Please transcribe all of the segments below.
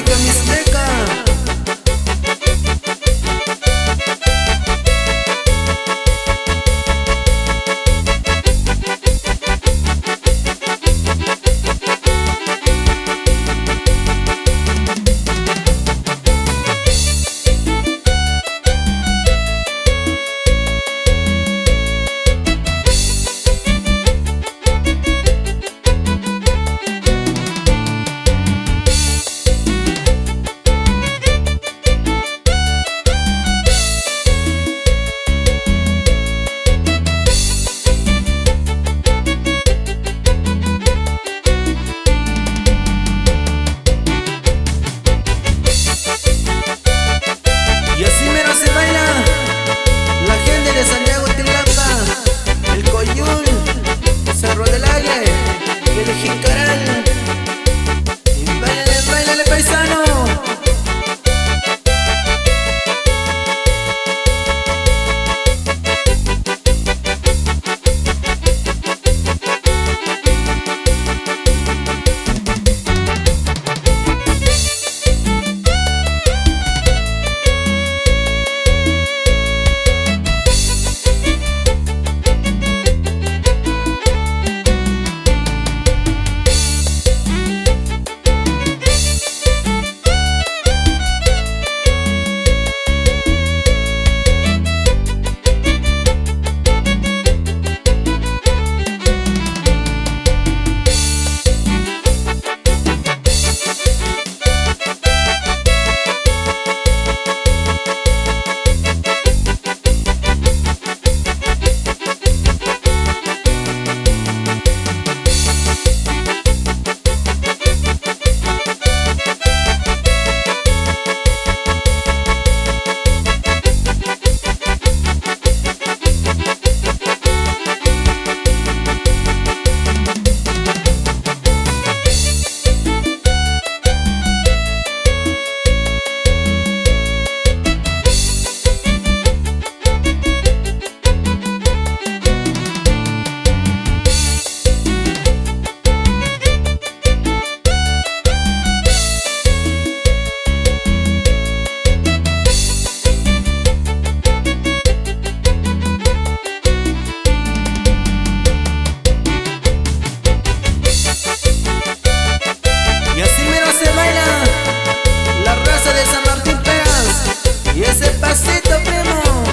música mixteca. Y así mero se baila la gente de Santiago Tilapa, el Coyul, Cerro del Aire y el Jicaral. Y báilale, báilale, paisano.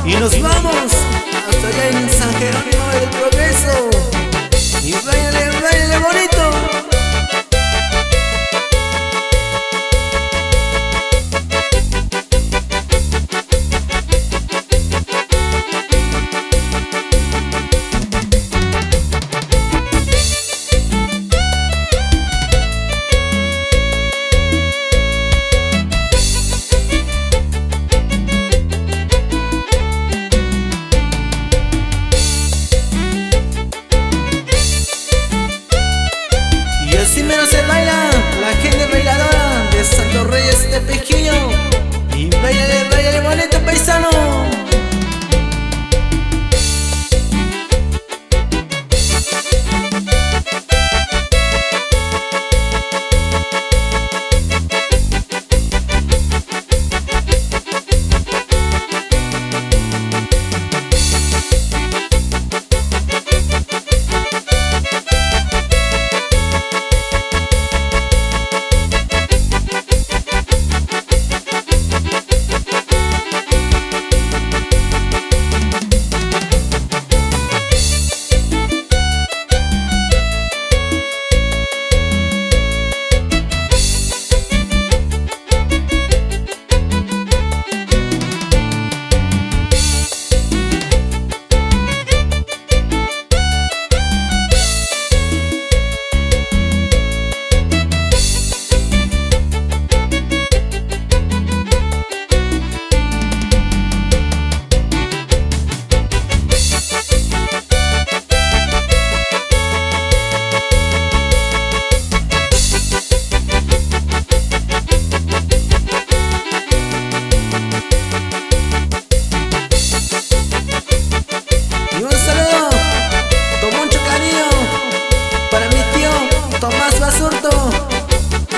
Y nos vamos hasta allá en San Jerónimo del Progreso. Y báilale, báilale bonito. Así mero se baila la gente bailadora de Santo Reyes de Pequeño. Y báilale, báilale bonito, paisano.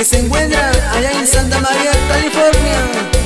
que se encuentra allá en en Santa María, California.